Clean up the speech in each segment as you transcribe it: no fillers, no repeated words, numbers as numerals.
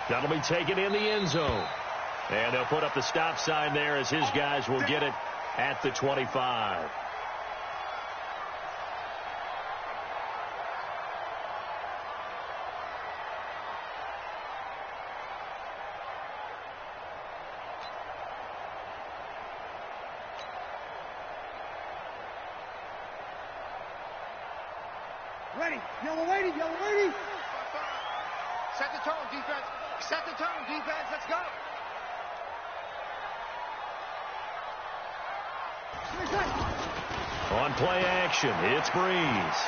That'll be taken in the end zone. And they'll put up the stop sign there as his guys will get it at the 25. Ready. Yellow lady. Yellow lady. Set the tone, defense. Set the tone, defense. Let's go. On play action, it's Breeze.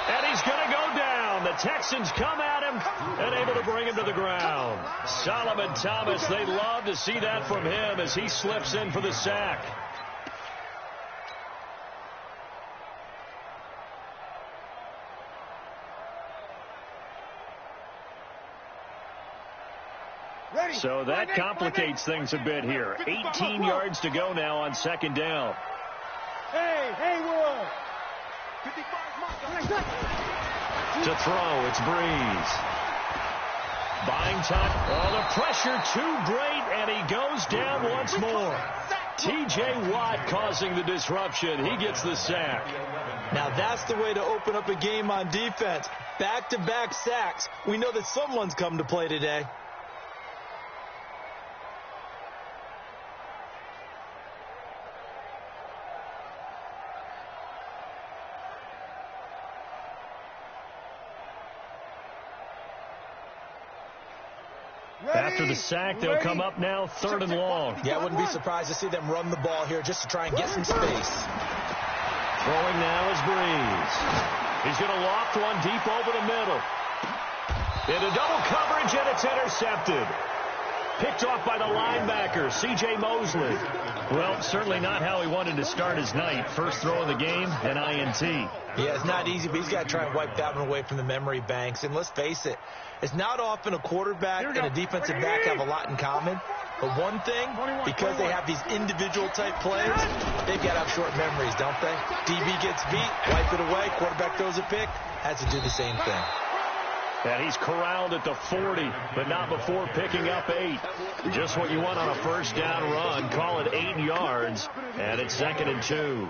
And he's going to go down. The Texans come at him and able to bring him to the ground. Solomon Thomas, they'd love to see that from him as he slips in for the sack. So that complicates things a bit here. 18 yards to go now on second down. Hey, Haywood. To throw, it's Breeze. Buying time. Oh, the pressure too great, and he goes down once more. T.J. Watt causing the disruption. He gets the sack. Now that's the way to open up a game on defense. Back-to-back sacks. We know that someone's come to play today. After the sack, they'll come up now 3rd and long. Yeah, I wouldn't be surprised to see them run the ball here just to try and get some space. Throwing now is Breeze. He's going to loft one deep over the middle. Into double coverage, and it's intercepted. Picked off by the linebacker, C.J. Mosley. Well, certainly not how he wanted to start his night. First throw of the game, an INT. Yeah, it's not easy, but he's got to try and wipe that one away from the memory banks. And let's face it, it's not often a quarterback and a defensive back have a lot in common. But one thing, because they have these individual type players, they've got to have short memories, don't they? DB gets beat, wipe it away, quarterback throws a pick, has to do the same thing. And he's corralled at the 40, but not before picking up 8. Just what you want on a first down run. Call it 8 yards, and it's 2nd and 2.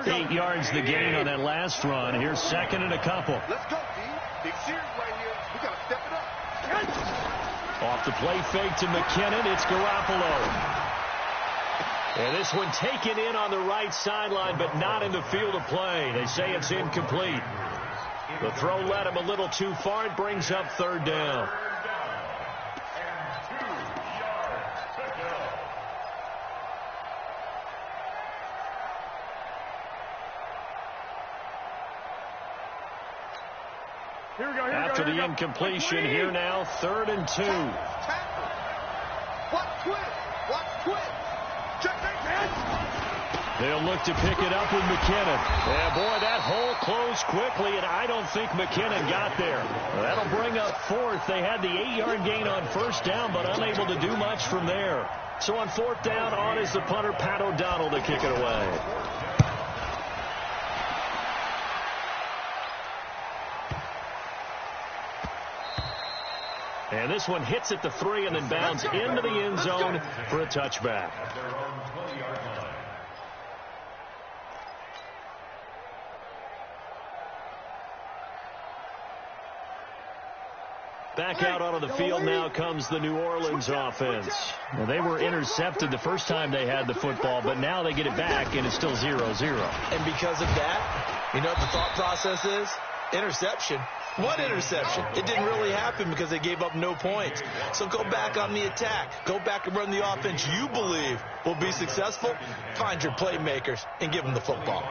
8 yards the gain on that last run. Here's 2nd and a couple. Let's go, D. Big series right here. We got to step it up. Off the play fake to McKinnon. It's Garoppolo. And this one taken in on the right sideline, but not in the field of play. They say it's incomplete. The throw led him a little too far. It brings up 3rd down. After the incompletion, here now, 3rd and 2. Watch quit. They'll look to pick it up with McKinnon. Yeah, boy, that hole closed quickly, and I don't think McKinnon got there. That'll bring up 4th. They had the 8-yard gain on first down, but unable to do much from there. So on 4th down, on is the punter, Pat O'Donnell, to kick it away. And this one hits at the 3 and then bounds into the end zone for a touchback. Back out onto the field now comes the New Orleans offense. Well, they were intercepted the first time they had the football, but now they get it back, and it's still 0-0. And because of that, you know what the thought process is? Interception. What interception? It didn't really happen because they gave up no points. So go back on the attack. Go back and run the offense you believe will be successful. Find your playmakers and give them the football.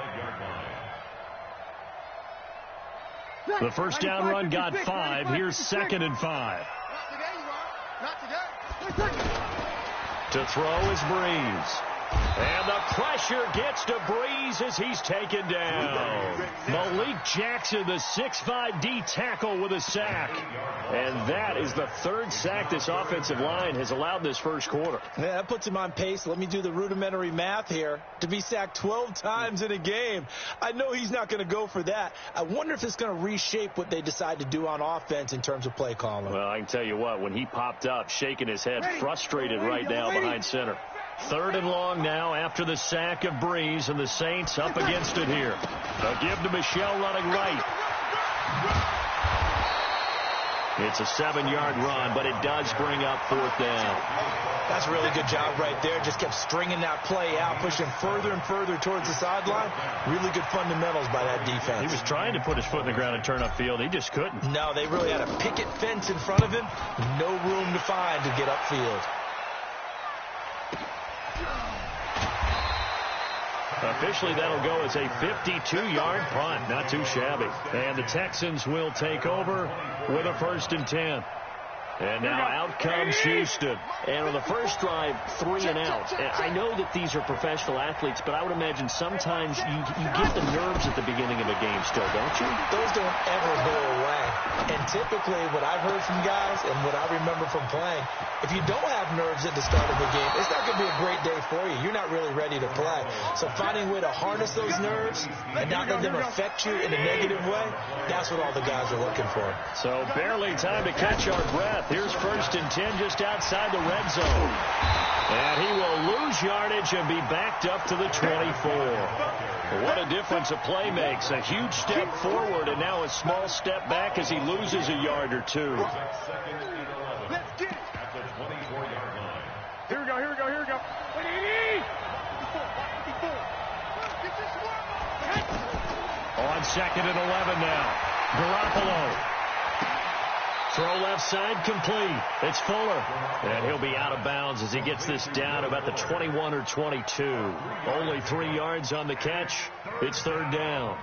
The first down run got 5. Here's 2nd and 5. Not today, you are. Not today. To throw is Breeze. And the pressure gets to Breeze as he's taken down. Malik Jackson, the 6'5" D tackle with a sack. And that is the third sack this offensive line has allowed this first quarter. Yeah, that puts him on pace. Let me do the rudimentary math here. To be sacked 12 times in a game, I know he's not going to go for that. I wonder if it's going to reshape what they decide to do on offense in terms of play calling. Well, I can tell you what, when he popped up, shaking his head, frustrated right now behind center. 3rd and long now after the sack of Breeze, and the Saints up against it here. They'll give to Michelle running right. It's a 7-yard run, but it does bring up 4th down. That's a really good job right there. Just kept stringing that play out, pushing further and further towards the sideline. Really good fundamentals by that defense. He was trying to put his foot in the ground and turn upfield. He just couldn't. No, they really had a picket fence in front of him. No room to find to get upfield. Officially, that'll go as a 52-yard punt. Not too shabby. And the Texans will take over with a 1st and 10. And now out comes Houston. And on the first drive, 3 and out. And I know that these are professional athletes, but I would imagine sometimes you get the nerves at the beginning of a game still, don't you? Those don't ever go away. And typically what I've heard from guys and what I remember from playing, if you don't have nerves at the start of the game, it's not going to be a great day for you. You're not really ready to play. So finding a way to harness those nerves and not let them affect you in a negative way, that's what all the guys are looking for. So barely time to catch our breath. Here's 1st and 10 just outside the red zone. And he will lose yardage and be backed up to the 24. What a difference a play makes. A huge step forward and now a small step back as he loses a yard or two. Here we go, here we go, here we go. On 2nd and 11 now. Garoppolo. Throw left side complete. It's Fuller. And he'll be out of bounds as he gets this down about the 21 or 22. Only 3 yards on the catch. It's 3rd down.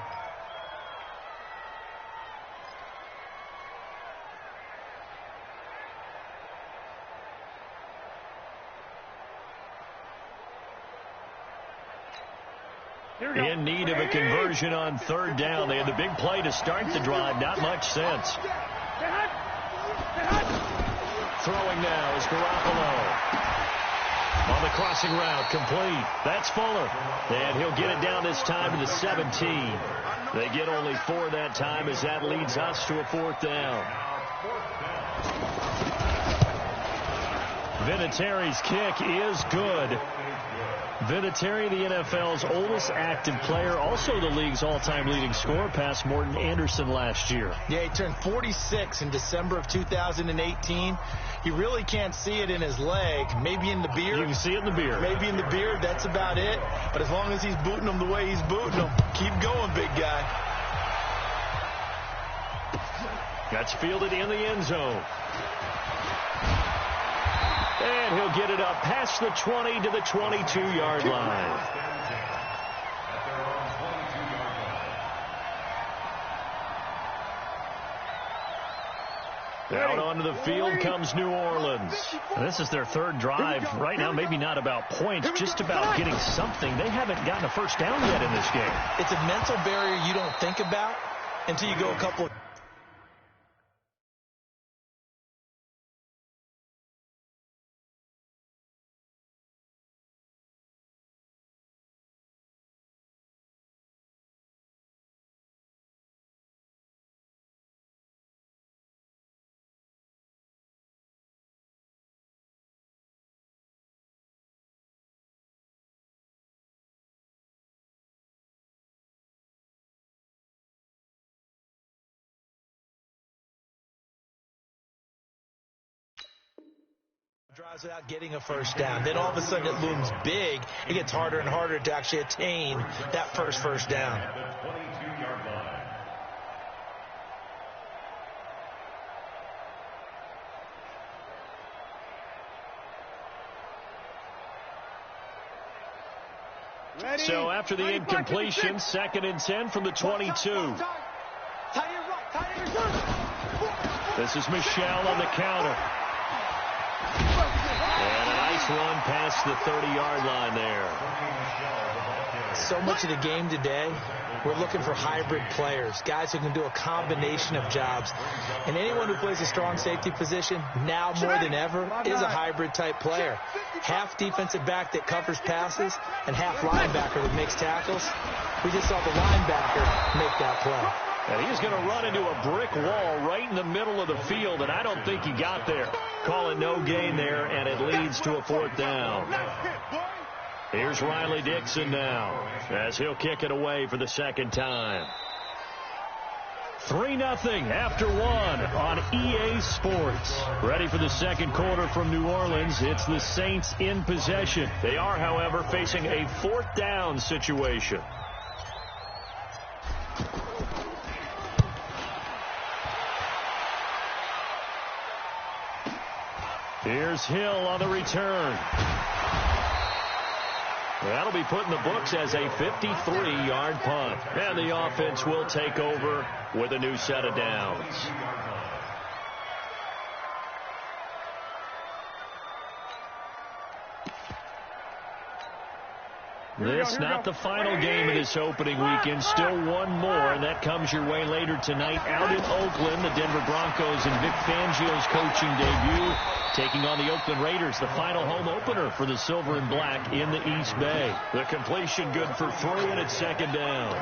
In need of a conversion on 3rd down. They had the big play to start the drive. Not much sense. Throwing now is Garoppolo. On the crossing route, complete. That's Fuller. And he'll get it down this time to the 17. They get only 4 that time as that leads us to a 4th down. Vinatieri's kick is good. Vinatieri, the NFL's oldest active player, also the league's all-time leading scorer, past Morton Anderson last year. Yeah, he turned 46 in December of 2018. You really can't see it in his leg, maybe in the beard. You can see it in the beard. Maybe in the beard, that's about it. But as long as he's booting them the way he's booting them, keep going, big guy. That's fielded in the end zone. And he'll get it up past the 20 to the 22-yard line. Out onto the field comes New Orleans. And this is their 3rd drive. Right now, maybe not about points, just about getting something. They haven't gotten a first down yet in this game. It's a mental barrier you don't think about until you go a couple of... drives without getting a first down. Then all of a sudden it looms big. It gets harder and harder to actually attain that first down. So after the incompletion, 2nd and 10 from the 22. This is Michelle on the counter. And a nice one past the 30-yard line there. So much of the game today, we're looking for hybrid players, guys who can do a combination of jobs. And anyone who plays a strong safety position, now more than ever, is a hybrid-type player. Half defensive back that covers passes and half linebacker that makes tackles. We just saw the linebacker make that play. And he's going to run into a brick wall right in the middle of the field, and I don't think he got there. Calling no gain there, and it leads to a 4th down. Here's Riley Dixon now, as he'll kick it away for the second time. 3-0 after 1 on EA Sports. Ready for the second quarter from New Orleans. It's the Saints in possession. They are, however, facing a 4th down situation. Here's Hill on the return. That'll be put in the books as a 53-yard punt. And the offense will take over with a new set of downs. This not the final game of this opening weekend. Still one more, and that comes your way later tonight out in Oakland. The Denver Broncos and Vic Fangio's coaching debut taking on the Oakland Raiders, the final home opener for the Silver and Black in the East Bay. The completion good for 3, and it's second down.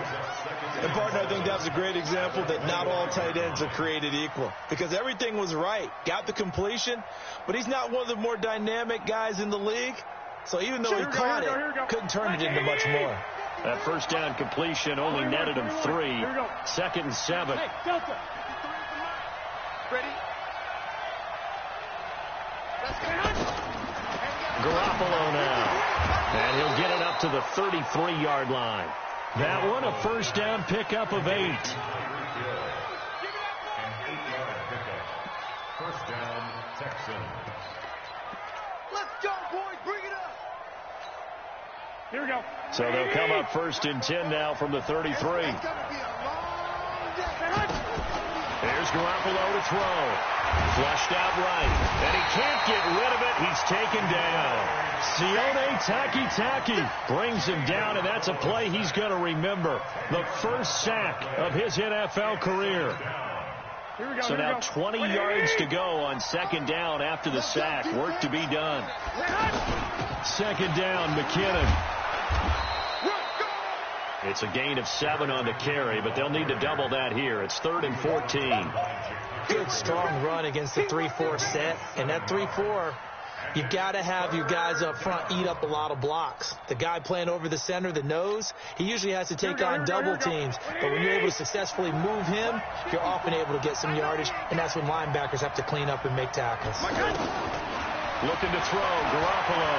And, partner, I think that's a great example that not all tight ends are created equal, because everything was right. Got the completion, but he's not one of the more dynamic guys in the league. So even though he caught it, couldn't turn it into much more. That first down completion only netted him 3. 2nd and 7. Hey, Delta. Ready? Garoppolo now. And he'll get it up to the 33-yard line. That one a first down pickup of 8. First down, Texans. Let's go, boys. Bring it up. Here we go. So they'll come up 1st and 10 now from the 33. It's going to be a long day. Here's Garoppolo to throw. Flushed out right. And he can't get rid of it. He's taken down. Sione Takitaki brings him down, and that's a play he's going to remember. The first sack of his NFL career. So now 20 yards to go on second down after the sack. Work to be done. Second down, McKinnon. It's a gain of 7 on the carry, but they'll need to double that here. It's 3rd and 14. Good, strong run against the 3-4 set. And that 3-4, you've got to have your guys up front eat up a lot of blocks. The guy playing over the center, the nose, he usually has to take on double teams. But when you're able to successfully move him, you're often able to get some yardage, and that's when linebackers have to clean up and make tackles. Looking to throw, Garoppolo,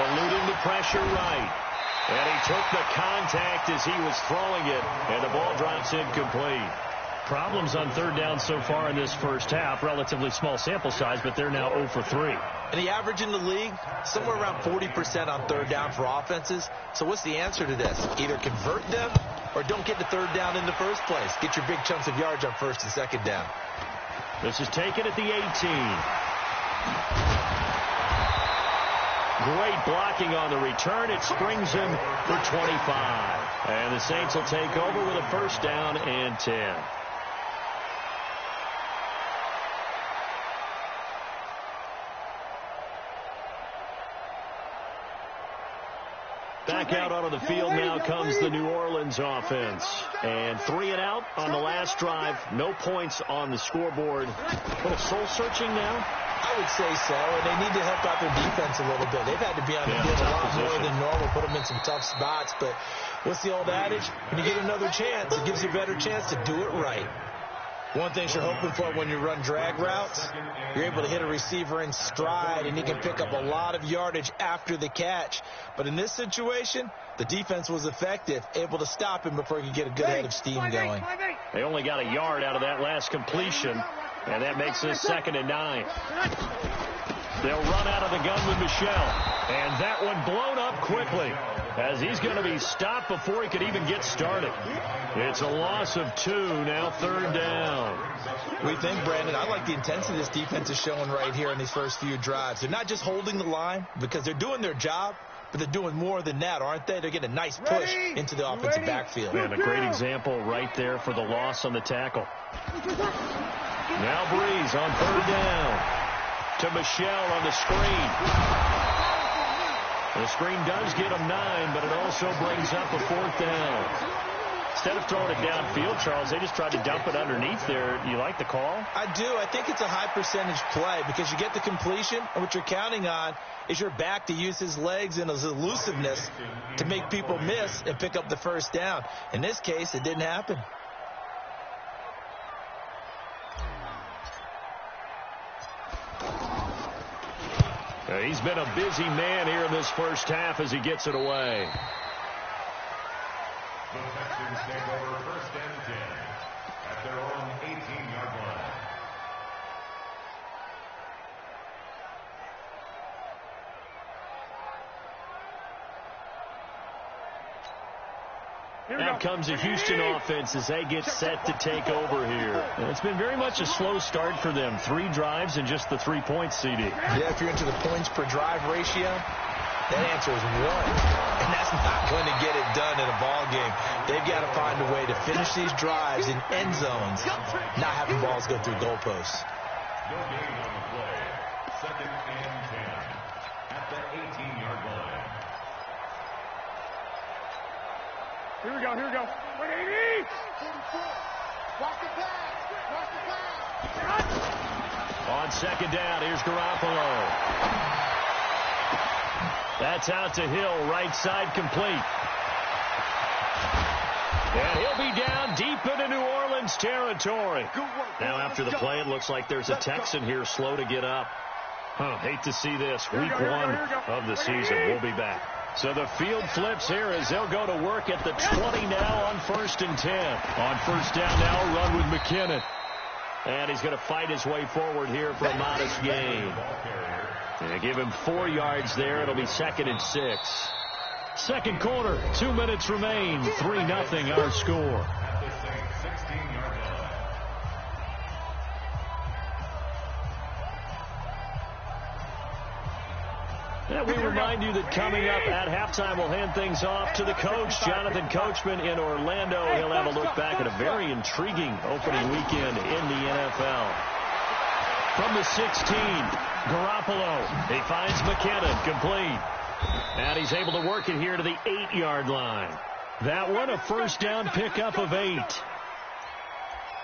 eluding the pressure right. And he took the contact as he was throwing it, and the ball drops incomplete. Problems on 3rd down so far in this first half. Relatively small sample size, but they're now 0 for 3. And the average in the league, somewhere around 40% on 3rd down for offenses. So what's the answer to this? Either convert them or don't get to 3rd down in the first place. Get your big chunks of yards on 1st and 2nd down. This is taken at the 18. Great blocking on the return. It springs him for 25. And the Saints will take over with a first down and 10. Back out onto the field now comes the New Orleans offense. And 3 and out on the last drive. No points on the scoreboard. A little soul-searching now. I would say so, and they need to help out their defense a little bit. They've had to be on the field a lot more than normal, put them in some tough spots. But what's the old adage? When you get another chance, it gives you a better chance to do it right. One thing you're hoping for when you run drag routes, you're able to hit a receiver in stride, and he can pick up a lot of yardage after the catch. But in this situation, the defense was effective, able to stop him before he could get a good head of steam going. They only got a yard out of that last completion, and that makes this 2nd and 9. They'll run out of the gun with Michel, and that one blown up quickly as he's going to be stopped before he could even get started. It's a loss of 2, now 3rd down. What do you think, Brandon? I like the intensity this defense is showing right here in these first few drives. They're not just holding the line because they're doing their job, but they're doing more than that, aren't they? They're getting a nice push into the offensive backfield. And a great example right there for the loss on the tackle. Now Breeze on 3rd down to Michelle on the screen. The screen does get him 9, but it also brings up a 4th down. Instead of throwing it downfield, Charles, they just tried to dump it underneath there. You like the call? I do. I think it's a high percentage play because you get the completion, and what you're counting on is your back to use his legs and his elusiveness to make people miss and pick up the 1st down. In this case, it didn't happen. He's been a busy man here in this first half as he gets it away. The Texans take over 1st and 10 at their own 18-yard line. Now comes the Houston offense as they get set to take over here. And it's been very much a slow start for them. 3 drives and just the 3 points, CD. Yeah, if you're into the points per drive ratio, that answer is 1. And that's not going to get it done in a ball game. They've got to find a way to finish these drives in end zones, not having balls go through goalposts. No gain on the play. 2nd and 10 at the 18-yard line. Here we go. 180. Watch the pass. Watch the pass. On 2nd down, here's Garoppolo. That's out to Hill, right side complete. And he'll be down deep into New Orleans territory. Now after the play, it looks like there's a Texan here slow to get up. Hate to see this. Week 1 of the season. We'll be back. So the field flips here as they'll go to work at the 20 now on 1st and 10. On 1st down now, run with McKinnon. And he's going to fight his way forward here for a modest gain. And give him 4 yards there. It'll be 2nd and 6. Second quarter, 2 minutes remain. 3-0 our score. And we remind you that coming up at halftime, we'll hand things off to the coach, Jonathan Coachman in Orlando. He'll have a look back at a very intriguing opening weekend in the NFL. From the 16, Garoppolo. He finds McKinnon, complete. And he's able to work it here to the 8-yard line. That one, a 1st down pickup of 8.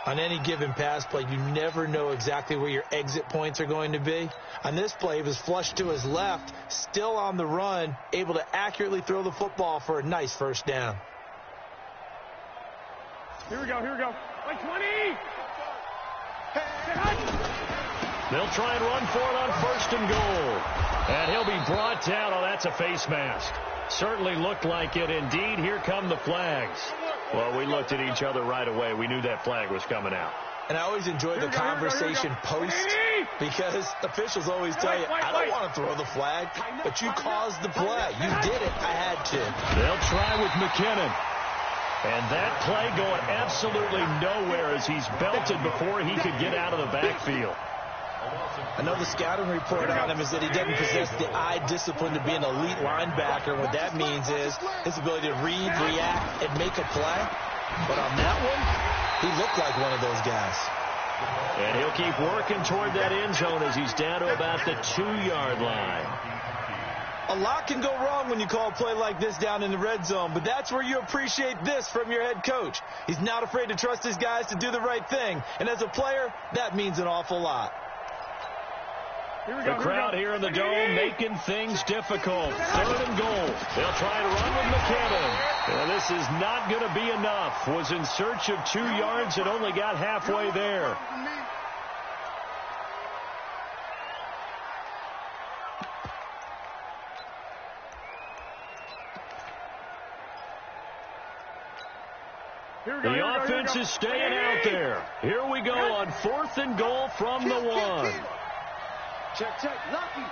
On any given pass play, you never know exactly where your exit points are going to be. On this play, he was flushed to his left, still on the run, able to accurately throw the football for a nice 1st down. Here we go. Like 20. They'll try and run for it on 1st and goal. And he'll be brought down. Oh, that's a face mask. Certainly looked like it. Indeed, here come the flags. Well, we looked at each other right away. We knew that flag was coming out. And I always enjoy the conversation post because officials always tell you, I don't want to throw the flag, but you caused the play. You did it. I had to. They'll try with McKinnon. And that play going absolutely nowhere as he's belted before he could get out of the backfield. I know the scouting report on him is that he doesn't possess the eye discipline to be an elite linebacker. What that means is his ability to read, react, and make a play. But on that one, he looked like one of those guys. And he'll keep working toward that end zone as he's down to about the 2-yard line. A lot can go wrong when you call a play like this down in the red zone, but that's where you appreciate this from your head coach. He's not afraid to trust his guys to do the right thing. And as a player, that means an awful lot. The crowd here in the dome making things difficult. 3rd and goal. They'll try to run with McKinnon. And this is not going to be enough. Was in search of 2 yards and only got halfway there. The offense is staying out there. Here we go on 4th and goal from the 1. Check. Lucky.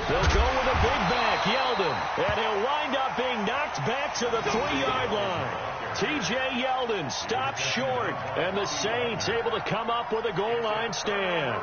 They'll go with a big back, Yeldon. And he'll wind up being knocked back to the 3-yard line. T.J. Yeldon stopped short, and the Saints able to come up with a goal line stand.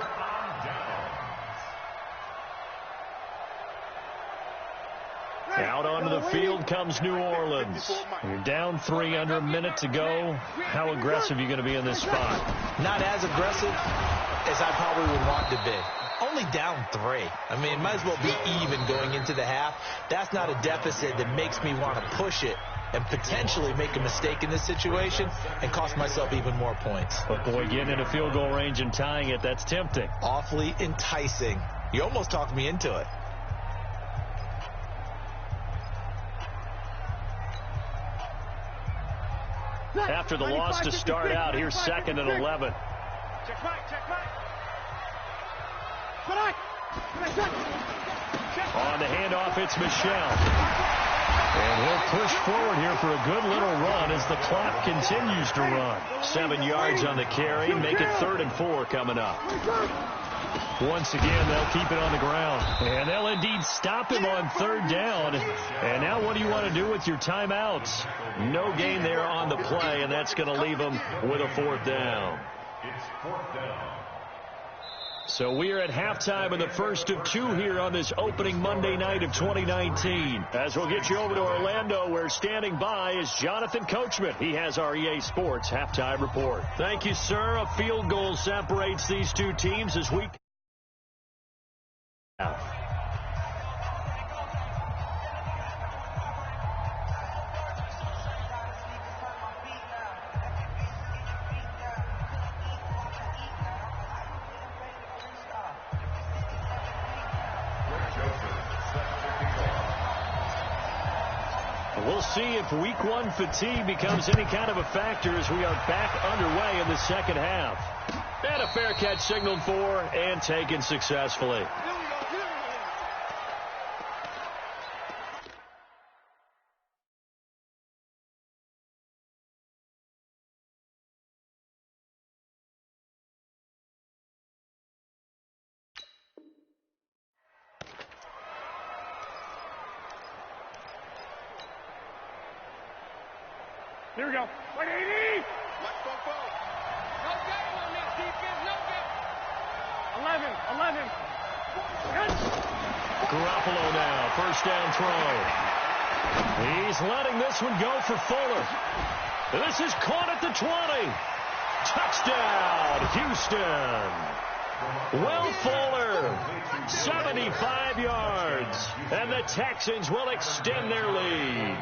Out onto the field comes New Orleans. You're down 3 under a minute to go. How aggressive are you going to be in this spot? Not as aggressive as I probably would want to be. Only down 3. I mean, it might as well be even going into the half. That's not a deficit that makes me want to push it and potentially make a mistake in this situation and cost myself even more points. But, boy, getting in a field goal range and tying it, that's tempting. Awfully enticing. You almost talked me into it. After the loss to start out, here's 2nd and 11. Check back. On the handoff, it's Michel. And he'll push forward here for a good little run as the clock continues to run. 7 yards on the carry. Make it 3rd and 4 coming up. Once again, they'll keep it on the ground. And they'll indeed stop him on 3rd down. And now what do you want to do with your timeouts? No gain there on the play, and that's going to leave them with a 4th down. It's 4th down. So we are at halftime in the first of 2 here on this opening Monday night of 2019. As we'll get you over to Orlando, where standing by is Jonathan Coachman. He has our EA Sports halftime report. Thank you, sir. A field goal separates these 2 teams as we... We'll see if week 1 fatigue becomes any kind of a factor as we are back underway in the second half. And a fair catch signaled for and taken successfully. Here we go. 180. Let's go, Bo. No game on this defense. No game. 11. Garoppolo now. First down throw. He's letting this one go for Fuller. This is caught at the 20. Touchdown, Houston. Will Fuller, 75 yards. And the Texans will extend their lead.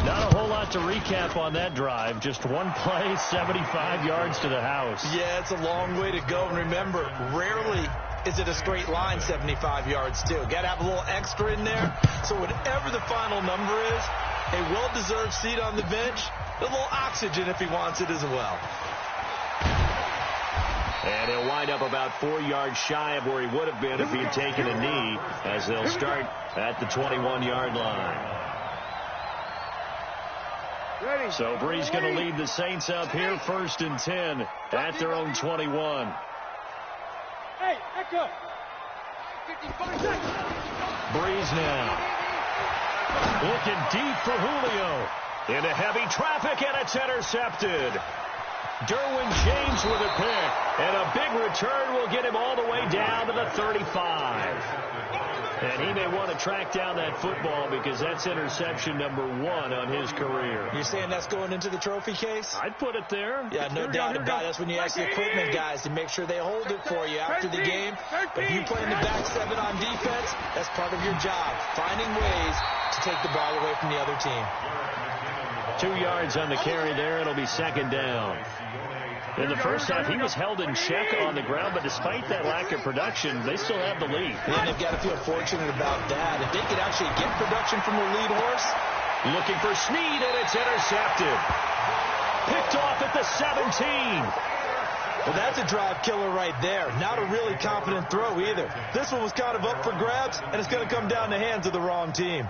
Not a whole lot to recap on that drive. Just one play, 75 yards to the house. Yeah, it's a long way to go. And remember, rarely is it a straight line 75 yards, too. Got to have a little extra in there. So whatever the final number is, a well-deserved seat on the bench, a little oxygen if he wants it as well. And he'll wind up about 4 yards shy of where he would have been if he had taken a knee, as they'll start at the 21-yard line. Ready. So Bree's going to lead the Saints up here, 1st and 10 at their own 21. Hey, Echo. Breeze now. Looking deep for Julio. Into heavy traffic, and it's intercepted. Derwin James with a pick. And a big return will get him all the way down to the 35. And he may want to track down that football because that's interception number 1 on his career. You're saying that's going into the trophy case? I'd put it there. Yeah, no doubt about it. That's when you ask the equipment guys to make sure they hold it for you after the game. If you play in the back 7 on defense, that's part of your job, finding ways to take the ball away from the other team. 2 yards on the carry there. It'll be 2nd down. In the first half, he was held in check on the ground, but despite that lack of production, they still have the lead. And they've got to feel fortunate about that. If they could actually get production from the lead horse. Looking for Snead, and it's intercepted. Picked off at the 17. Well, that's a drive killer right there. Not a really confident throw either. This one was kind of up for grabs, and it's going to come down the hands of the wrong team.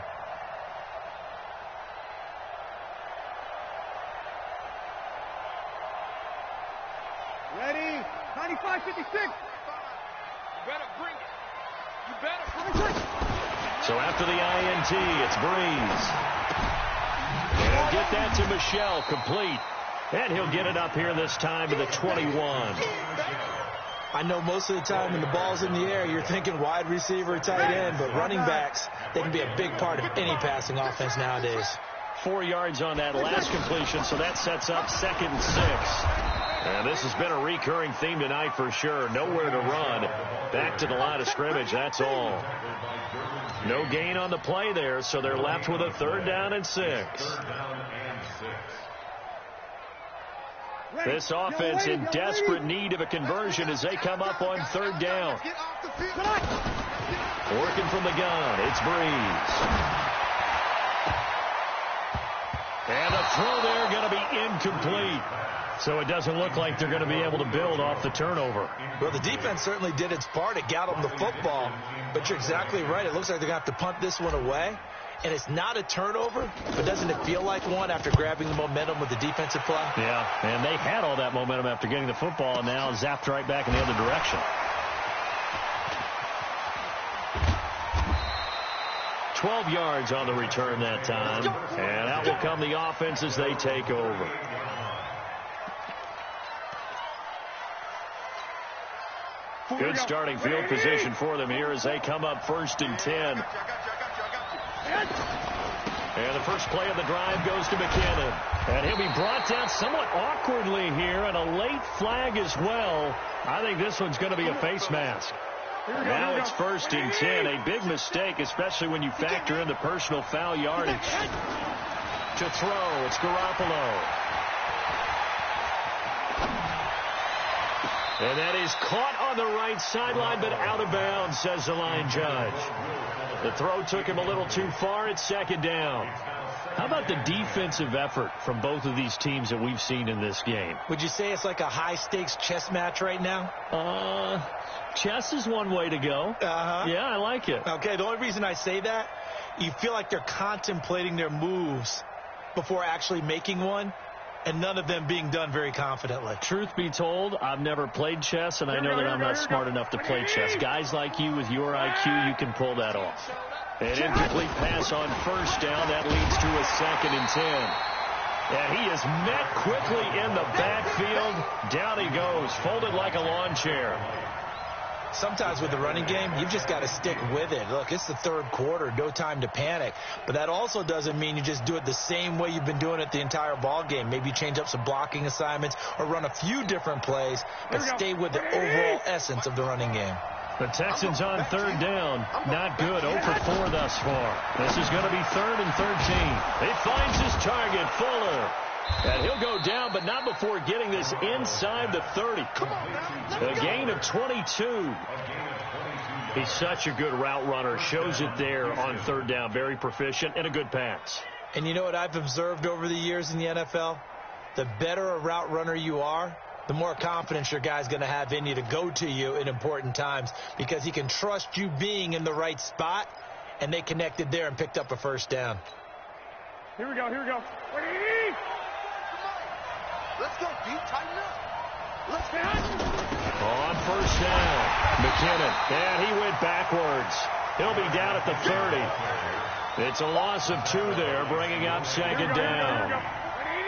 Ready. 95-56. You better bring it. So after the INT, it's Breeze. And he'll get that to Michel, complete. And he'll get it up here this time to the 21. I know most of the time when the ball's in the air, you're thinking wide receiver, tight end, but running backs, they can be a big part of any passing offense nowadays. 4 yards on that last completion, so that sets up 2nd and 6. And this has been a recurring theme tonight for sure. Nowhere to run. Back to the line of scrimmage, that's all. No gain on the play there, so they're left with a 3rd down and 6. This offense in desperate need of a conversion as they come up on 3rd down. Working from the gun, it's Breeze. And a throw there going to be incomplete. So it doesn't look like they're going to be able to build off the turnover. Well, the defense certainly did its part. It got them the football. But you're exactly right. It looks like they're going to have to punt this one away. And it's not a turnover, but doesn't it feel like one after grabbing the momentum with the defensive play? Yeah, and they had all that momentum after getting the football, and now zapped right back in the other direction. 12 yards on the return that time, and out will come the offense as they take over. Good starting field position for them here as they come up 1st and 10. And the first play of the drive goes to McKinnon. And he'll be brought down somewhat awkwardly here, and a late flag as well. I think this one's going to be a face mask. Now it's 1st and 10. A big mistake, especially when you factor in the personal foul yardage. To throw, it's Garoppolo. And that is caught on the right sideline, but out of bounds, says the line judge. The throw took him a little too far. It's 2nd down. How about the defensive effort from both of these teams that we've seen in this game? Would you say it's like a high-stakes chess match right now? Chess is one way to go. Yeah, I like it. Okay, the only reason I say that, you feel like they're contemplating their moves before actually making one, and none of them being done very confidently. Truth be told, I've never played chess, and I know that I'm not smart enough to play chess. Guys like you with your IQ, you can pull that off. An incomplete pass on 1st down. That leads to a 2nd and 10. And he is met quickly in the backfield. Down he goes, folded like a lawn chair. Sometimes with the running game, you've just got to stick with it. Look, it's the 3rd quarter, no time to panic. But that also doesn't mean you just do it the same way you've been doing it the entire ball game. Maybe you change up some blocking assignments or run a few different plays, but stay with the overall essence of the running game. The Texans on 3rd down. Not good. 0 for 4 thus far. This is going to be 3rd and 13. He finds his target, Fuller. And he'll go down, but not before getting this inside the 30. A gain of 22. He's such a good route runner. Shows it there on 3rd down. Very proficient and a good pass. And you know what I've observed over the years in the NFL? The better a route runner you are, the more confidence your guy's going to have in you to go to you in important times because he can trust you being in the right spot, and they connected there and picked up a 1st down. Here we go. Let's go, D. Tighten up. Let's go. On 1st down, McKinnon. And he went backwards. He'll be down at the 30. It's a loss of 2 there, bringing up 2nd down.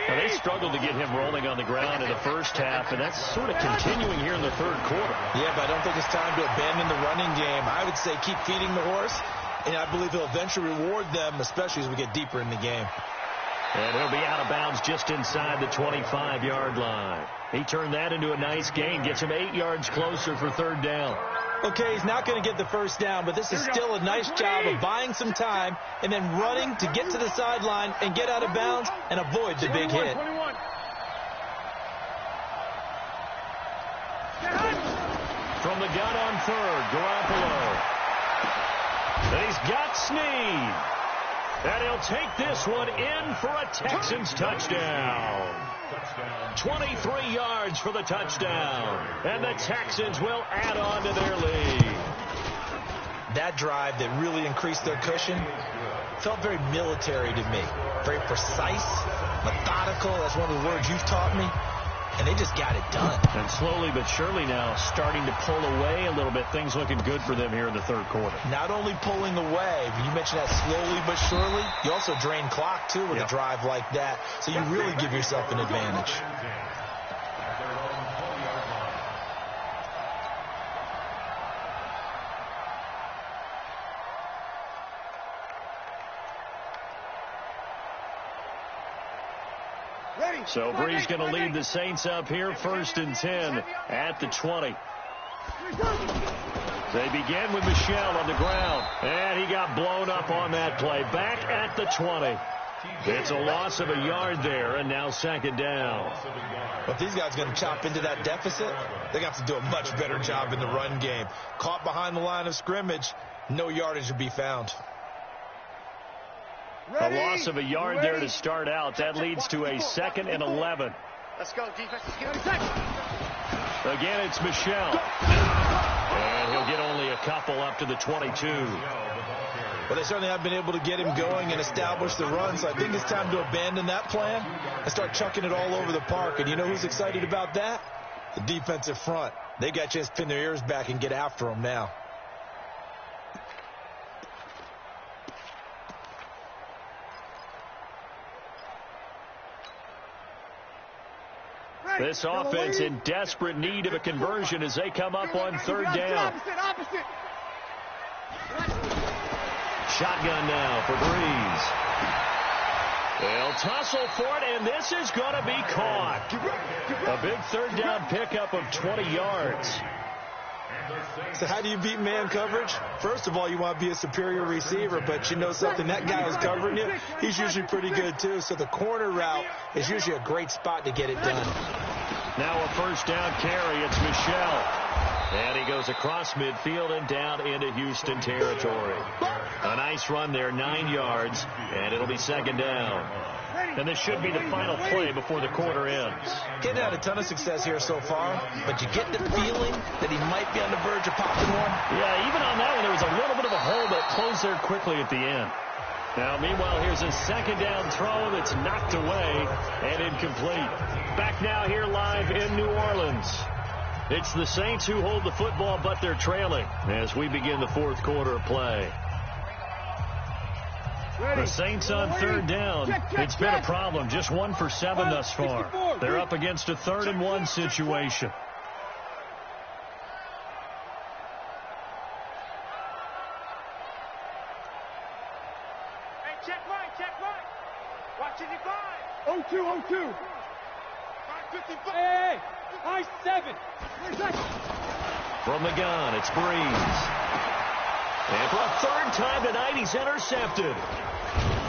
Now, they struggled to get him rolling on the ground in the first half, and that's sort of continuing here in the 3rd quarter. Yeah, but I don't think it's time to abandon the running game. I would say keep feeding the horse, and I believe he'll eventually reward them, especially as we get deeper in the game. And he'll be out of bounds just inside the 25-yard line. He turned that into a nice gain, gets him 8 yards closer for 3rd down. Okay, he's not going to get the 1st down, but this is still a nice job of buying some time and then running to get to the sideline and get out of bounds and avoid the big hit. From the gun on 3rd, Garoppolo. And he's got Snead. And he'll take this one in for a Texans touchdown. 23 yards for the touchdown. And the Texans will add on to their lead. That drive that really increased their cushion felt very military to me. Very precise, methodical. That's one of the words you've taught me. and they just got it done. And slowly but surely now starting to pull away a little bit. Things looking good for them here in the third quarter. Not only pulling away, but you mentioned that slowly but surely, you also drain clock, too, with a drive like that. So you really give yourself an advantage. So Bree's going to lead the Saints up here, 1st and 10 at the 20. They begin with Michel on the ground, and he got blown up on that play. Back at the 20. It's a loss of a yard there, and now 2nd down. If these guys are going to chop into that deficit, they're going to have to do a much better job in the run game. Caught behind the line of scrimmage, no yardage to be found. A loss of a yard there to start out. That leads to a 2nd and 11. Let's go, defense. Let's get Again, it's Michel. And he'll get only a couple up to the 22. Well, they certainly have been able to get him going and establish the run, so I think it's time to abandon that plan and start chucking it all over the park. And you know who's excited about that? The defensive front. They got to just pin their ears back and get after him now. This offense in desperate need of a conversion as they come up on 3rd down. Shotgun now for Breeze. They'll tussle for it, and this is going to be caught. A big 3rd down pickup of 20 yards. So how do you beat man coverage? First of all, you want to be a superior receiver, but you know something, that guy who's covering you, he's usually pretty good too. So the corner route is usually a great spot to get it done. Now a 1st down carry. It's Michel. And he goes across midfield and down into Houston territory. A nice run there, 9 yards, and it'll be 2nd down. And this should be the final play before the quarter ends. Getting had a ton of success here so far, but you get the feeling that he might be on the verge of popping one. Yeah, even on that one, there was a little bit of a hole that closed there quickly at the end. Now, meanwhile, here's a 2nd down throw that's knocked away and incomplete. Back now here live in New Orleans. It's the Saints who hold the football, but they're trailing as we begin the 4th quarter of play. The Saints on 3rd down. It's been a problem. Just 1 for 7 thus far. They're up against a 3rd and 1 situation. Hey, check right. Watching your 5. 0-2. Hey, high 7. From the gun, it's Breeze. And for a 3rd time tonight, he's intercepted.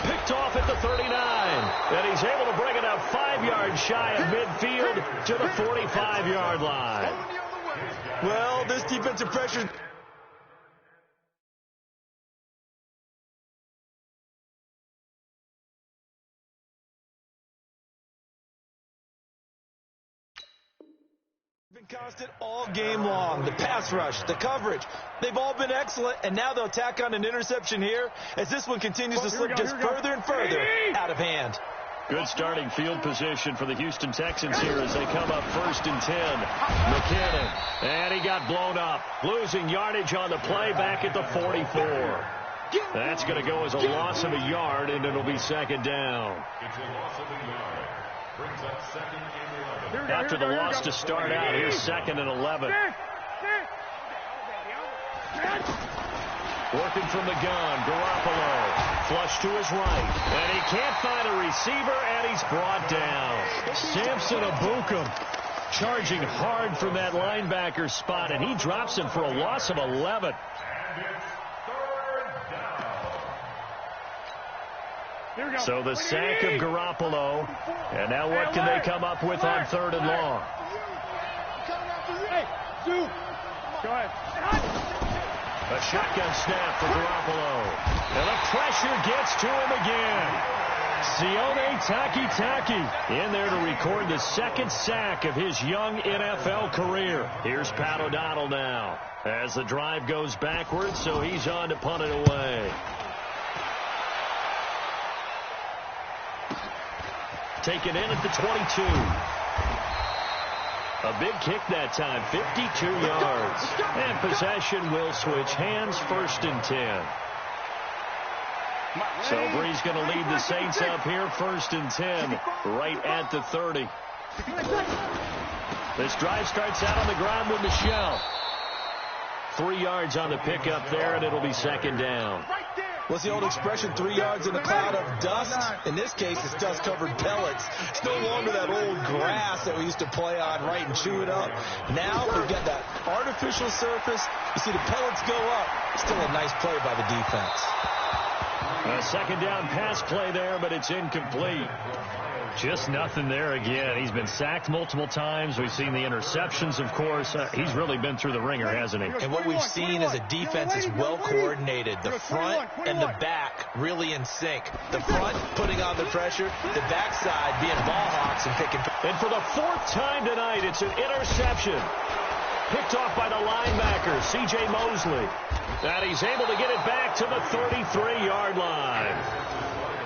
Picked off at the 39. And he's able to bring it up 5 yards shy of midfield to the 45-yard line. Well, this defensive pressure... been constant all game long. The pass rush, the coverage, they've all been excellent, and now they'll tack on an interception here as this one continues to slip just further and further out of hand. Good starting field position for the Houston Texans here as they come up 1st and 10. McKinnon, and he got blown up, losing yardage on the play back at the 44. That's going to go as a loss of a yard, and it'll be 2nd down. It's a loss of a yard. Brings up 2nd and 11. After the loss to start out, here's 2nd and 11. Working from the gun, Garoppolo. Flush to his right. And he can't find a receiver, and he's brought down. Samson Abukum charging hard from that linebacker spot, and he drops him for a loss of 11. And it's 3rd down. So the sack of Garoppolo. And now what can they come up with on 3rd and long? Go ahead. A shotgun snap for Garoppolo. And the pressure gets to him again. Sione Takitaki in there to record the 2nd sack of his young NFL career. Here's Pat O'Donnell now as the drive goes backwards, so he's on to punt it away. Taken in at the 22. A big kick that time, 52 yards. And possession will switch hands, 1st and 10. So Bree's going to lead the Saints up here, 1st and 10, right at the 30. This drive starts out on the ground with Michelle. 3 yards on the pickup there, and it'll be 2nd down. What's the old expression, 3 yards in a cloud of dust? In this case, it's dust-covered pellets. It's no longer that old grass that we used to play on, right, and chew it up. Now we've got that artificial surface. You see the pellets go up. Still a nice play by the defense. A 2nd down pass play there, but it's incomplete. Just nothing there again. He's been sacked multiple times. We've seen the interceptions, of course. He's really been through the ringer, hasn't he? And what we've seen is a defense is well coordinated. The front and the back really in sync. The front putting on the pressure, the backside being ball hawks and picking. And for the 4th time tonight, it's an interception. Picked off by the linebacker, C.J. Mosley. And he's able to get it back to the 33-yard line.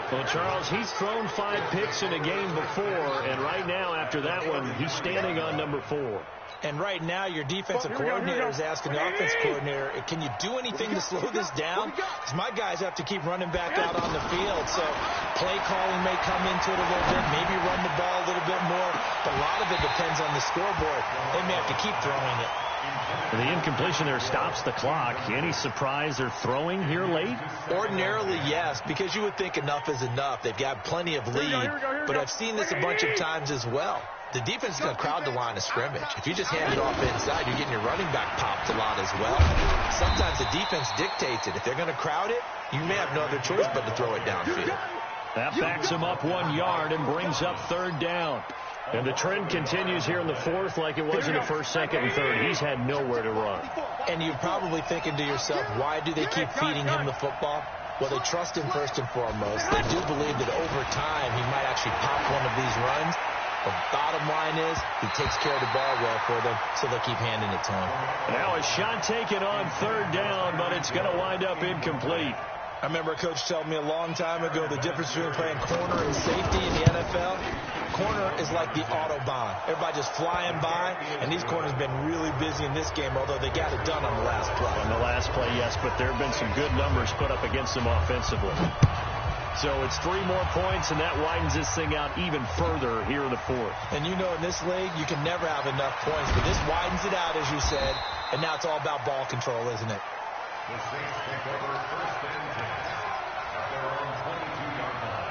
Well, Charles, he's thrown 5 picks in a game before, and right now, after that one, he's standing on number 4. And right now, your defensive coordinator is asking the offense coordinator, can you do anything to slow this down? Because my guys have to keep running back out on the field. So play calling may come into it a little bit, maybe run the ball a little bit more. But a lot of it depends on the scoreboard. They may have to keep throwing it. The incompletion there stops the clock. Any surprise they're throwing here late? Ordinarily, yes, because you would think enough is enough. They've got plenty of lead. But I've seen this a bunch of times as well. The defense is going to crowd the line of scrimmage. If you just hand it off inside, you're getting your running back popped a lot as well. Sometimes the defense dictates it. If they're going to crowd it, you may have no other choice but to throw it downfield. That backs him up 1 yard and brings up 3rd down. And the trend continues here in the 4th like it was in the 1st, 2nd, and 3rd. He's had nowhere to run. And you're probably thinking to yourself, why do they keep feeding him the football? Well, they trust him first and foremost. They do believe that over time he might actually pop one of these runs. The bottom line is he takes care of the ball well for them, so they'll keep handing it to him. Now a shot taken on 3rd down, but it's going to wind up incomplete. I remember a coach telling me a long time ago the difference between playing corner and safety in the NFL. Corner is like the Autobahn. Everybody just flying by, and these corners have been really busy in this game, although they got it done on the last play. On the last play, yes, but there have been some good numbers put up against them offensively. So it's 3 more points, and that widens this thing out even further here in the 4th. And you know in this league, you can never have enough points, but this widens it out, as you said, and now it's all about ball control, isn't it? The Saints take over 1st and 10 at their own 22-yard line.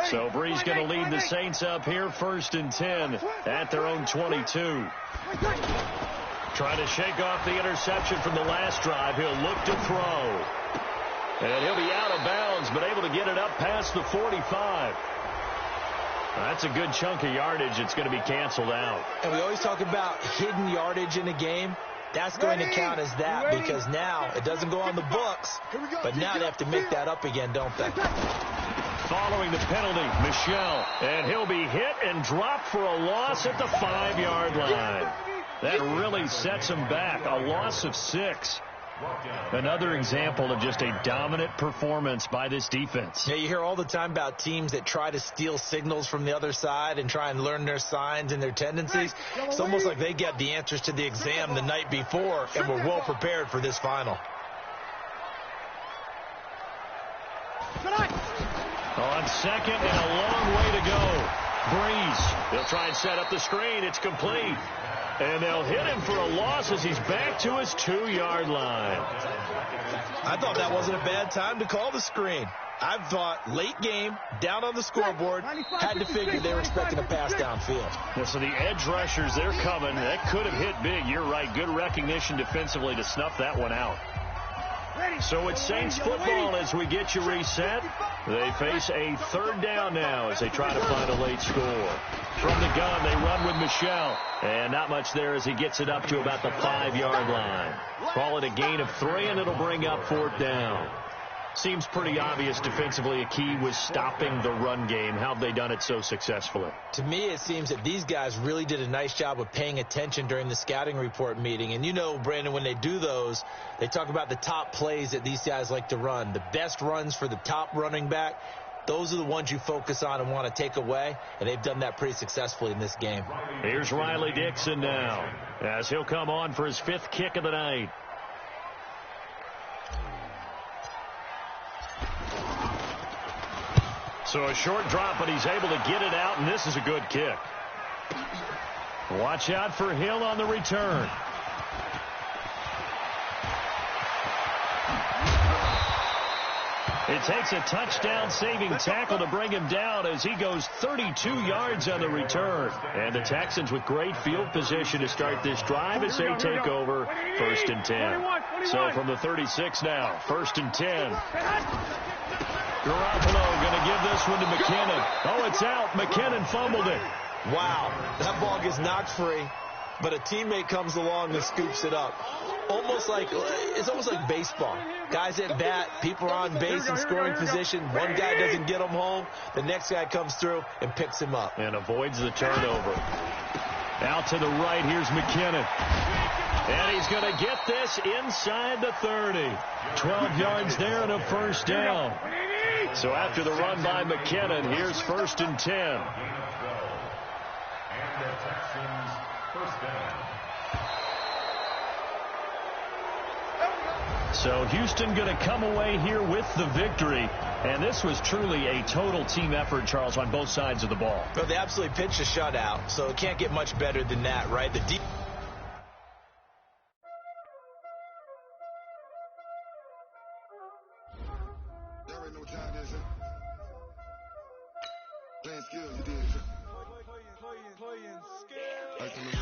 So Bree's going to lead the Saints up here, 1st and 10 at their own 22. Trying to shake off the interception from the last drive. He'll look to throw. And he'll be out of bounds, but able to get it up past the 45. That's a good chunk of yardage. It's going to be canceled out. And we always talk about hidden yardage in a game. That's going to count as that because now it doesn't go on the books, but now they have to make that up again, don't they? Following the penalty, Michelle, and he'll be hit and dropped for a loss at the 5-yard line. That really sets him back, a loss of 6. Another example of just a dominant performance by this defense. Yeah, you hear all the time about teams that try to steal signals from the other side and try and learn their signs and their tendencies. It's almost like they get the answers to the exam the night before and were well prepared for this final. On 2nd and a long way to go. Breeze. They'll try and set up the screen. It's complete. And they'll hit him for a loss as he's back to his 2-yard line. I thought that wasn't a bad time to call the screen. I thought late game, down on the scoreboard, had to figure they were expecting a pass downfield. Yeah, so the edge rushers, they're coming. That could have hit big. You're right. Good recognition defensively to snuff that one out. So it's Saints football as we get you reset. They face a 3rd down now as they try to find a late score. From the gun, they run with Michelle. And not much there as he gets it up to about the 5-yard line. Call it a gain of 3, and it'll bring up 4th down. Seems pretty obvious defensively a key was stopping the run game. How have they done it so successfully? To me, it seems that these guys really did a nice job of paying attention during the scouting report meeting. And you know, Brandon, when they do those, they talk about the top plays that these guys like to run. The best runs for the top running back, those are the ones you focus on and want to take away, and they've done that pretty successfully in this game. Here's Riley Dixon now, as he'll come on for his 5th kick of the night. So a short drop, but he's able to get it out, and this is a good kick. Watch out for Hill on the return. It takes a touchdown-saving tackle to bring him down as he goes 32 yards on the return. And the Texans with great field position to start this drive as they take over 1st and 10. So from the 36 now, 1st and 10. Garoppolo going to give this one to McKinnon. Oh, it's out. McKinnon fumbled it. Wow, that ball gets knocked free, but a teammate comes along and scoops it up. It's almost like baseball. Guys at bat, people are on base in scoring position. One guy doesn't get him home. The next guy comes through and picks him up. And avoids the turnover. Out to the right, here's McKinnon. And he's going to get this inside the 30. 12 yards there and a 1st down. So after the run by McKinnon, here's 1st and 10. And the Texans' 1st down. So Houston going to come away here with the victory. And this was truly a total team effort, Charles, on both sides of the ball. Well, they absolutely pitched a shutout, so it can't get much better than that, right? The deep. There ain't no time, is it? Playing skills, you did. Playing skills.